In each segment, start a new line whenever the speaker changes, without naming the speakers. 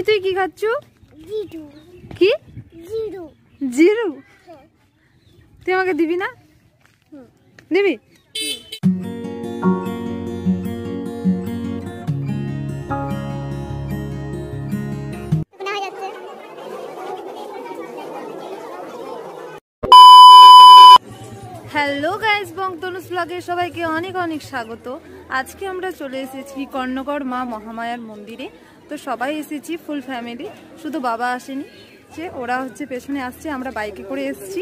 তুই কি খাচ্ছু? কি জিরু? তুই আমাকে দিবি না? দিবি? হ্যালো গাইস, বংতনুস ব্লগে সবাইকে অনেক অনেক স্বাগত। আজকে আমরা চলে এসেছি কর্ণগড় মা মহামায়ার মন্দিরে। তো সবাই এসেছি ফুল ফ্যামিলি, শুধু বাবা আসেনি, যে ওরা হচ্ছে পেছনে আসছে, আমরা বাইকে করে এসেছি।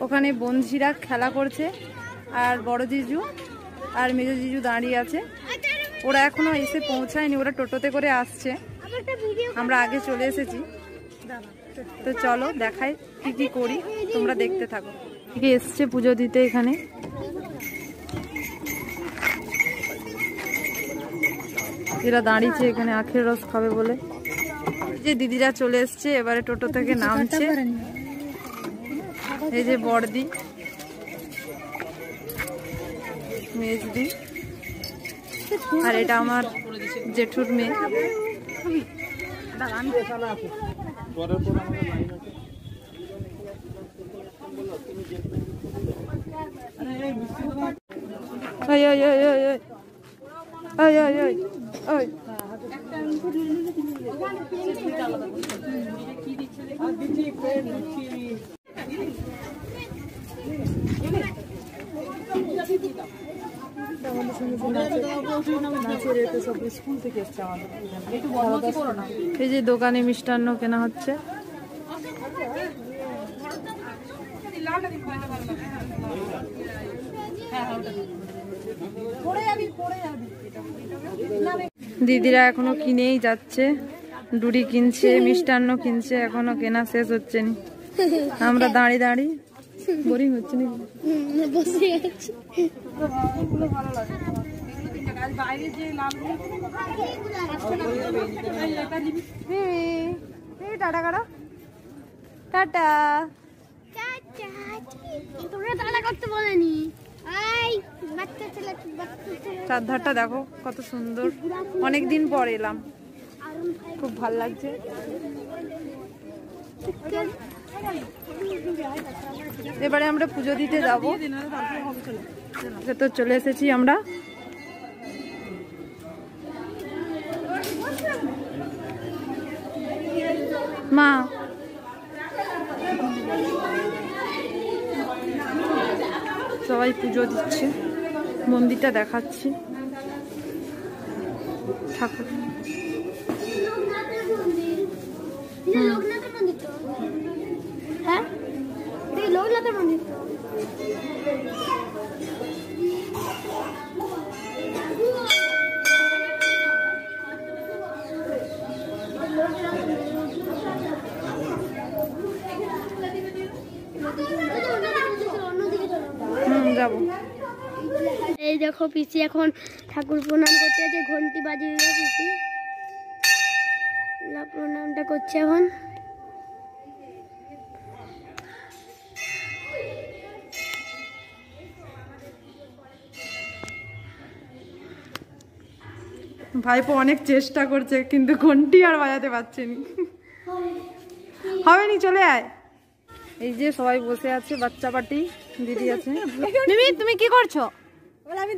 ওখানে বন্ধুরা খেলা করছে আর বড় জিজু আর মেজো জিজু দাঁড়িয়ে আছে। ওরা এখনো এসে পৌঁছায়নি, ওরা টোটোতে করে আসছে, আমরা আগে চলে এসেছি। তো চলো দেখাই কি কি করি, তোমরা দেখতে থাকো। এসছে পুজো দিতে এখানে। এরা দাঁড়িয়েছে এখানে আখের রস খাবে বলে। যে দিদিরা চলে এসছে, এবারে টোটো থেকে নামছে। এই যে বড়দি, মেজদি, আর এটা আমার জেঠুর মেয়ে। এই যে দোকানে মিষ্টান্ন কেনা হচ্ছে। দিদিরা এখনো কিনেই যাচ্ছে, ডুরি কিনছে, মিষ্টান্ন কিনছে, এখনো কেনা শেষ হচ্ছে না। আমরা দাঁড়িয়ে দাঁড়িয়ে বোরিং হচ্ছে না। টাটা করো, টাটা। চারধারটা দেখো কত সুন্দর, অনেকদিন পর এলাম, খুব ভাল লাগছে। এবারে আমরা পুজো দিতে যাবো, তো চলে এসেছি আমরা। মা সবাই পুজো দিচ্ছে, মন্দিরটা দেখাচ্ছি। ঠাকুর যাবো।
এই দেখো পিসি এখন ঠাকুর প্রণাম করতে আছে, ঘন্টি বাজিয়ে দিল পিসি, প্রণামটা করছে এখন।
ভাইপো অনেক চেষ্টা করছে কিন্তু ঘন্টি আর বাজাতে পারছেনি। হবে নি, চলে আয়। এই যে সবাই বসে আছে, বাচ্চা পার্টি, দিদি আছে। তুমি কি করছো?
আমি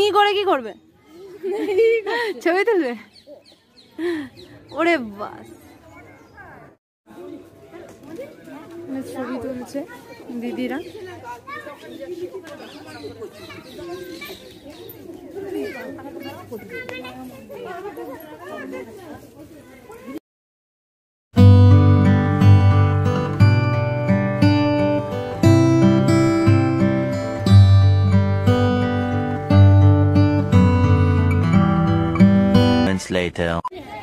ই করে কি করবে? ছবি তুলবে? ওরে বাস, ছবি তুলছে দিদিরা।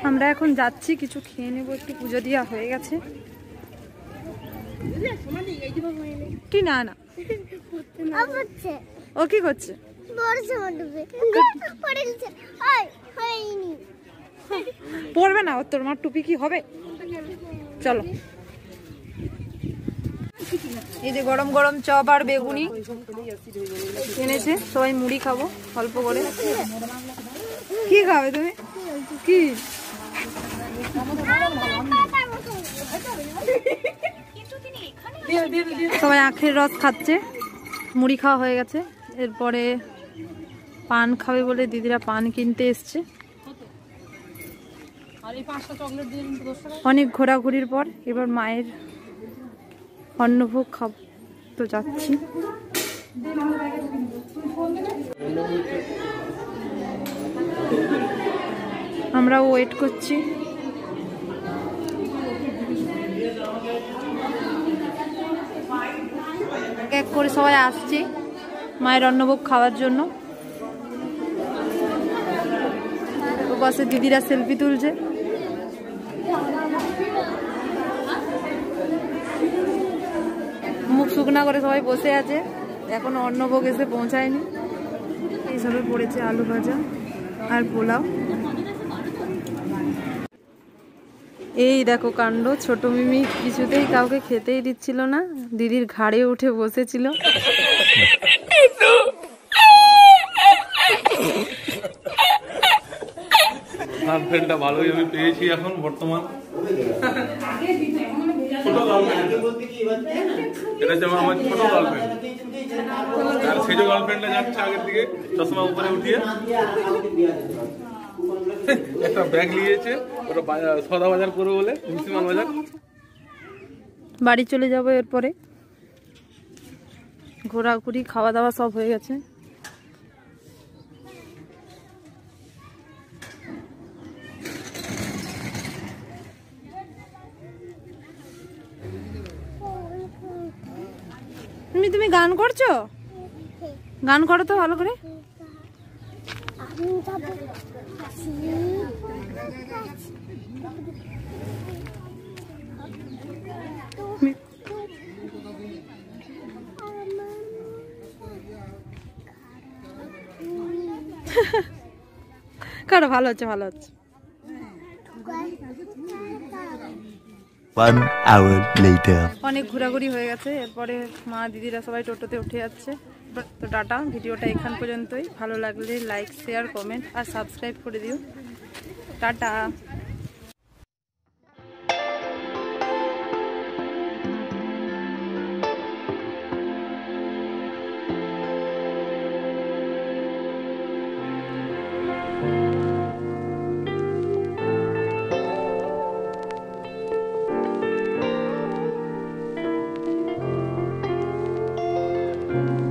আমরা এখন যাচ্ছি, কিছু খেয়ে নেবো, একটু পুজো দেওয়া হয়ে গেছে। কি না না ও কি করছে? পড়বে না, তোর মার টুপি কি হবে? চলো। এই যে গরম গরম চপ আর বেগুনি এনেছে, সবাই মুড়ি খাবো অল্প করে। কি খাবে তুমি? কি সবাই আখের রস খাচ্ছে, মুড়ি খাওয়া হয়ে গেছে। এরপরে পান খাবে বলে দিদিরা পান কিনতে এসছে। অনেক ঘোরাঘুরির পর এবার মায়ের অন্নভোগ খাব তো যাচ্ছি। আমরা ওয়েট করছি। এক এক করে সবাই আসছে মায়ের অন্নভোগ খাওয়ার জন্য। পাশে দিদিরা সেলফি তুলছে। মুখ শুকনা করে সবাই বসে আছে, এখনো অন্নভোগ এসে পৌঁছায়নি। এইসবে পড়েছে আলু ভাজা আর পোলাও। এই দেখো কাণ্ড, ছোট মিমি কিছুতেই কাউকে খেতেই দিচ্ছিল না, দিদির ঘাড়ে উঠে বসেছিল।
গার্লফ্রেন্ডটা ভালোই আমি পেয়েছি এখন বর্তমান। এটা হচ্ছে আমার ছোট গার্লফ্রেন্ড, আর সেই যে গার্লফ্রেন্ডটা যাচ্ছে আগের দিকে চশমা উপরে উঠিয়ে একটা ব্যাগ নিয়েছে, ওটা সদা বাজার করবে বলে, মুসলিমান বাজার।
বাড়ি চলে যাবো এরপরে। ঘোরাঘুরি খাওয়া দাওয়া সব হয়ে গেছে। তুমি গান করছো? গান করো তো ভালো করে। কারো ভালো হচ্ছে, ভালো হচ্ছে।
1 hour later.
অনেক ঘোরাঘুরি হয়ে গেছে। এরপরে মা দিদিরা সবাই টোটোতে উঠে যাচ্ছে। তো টাটা, ভিডিওটা এখান পর্যন্তই। ভালো লাগলে লাইক, শেয়ার, কমেন্ট আর সাবস্ক্রাইব করে দিও। টাটা।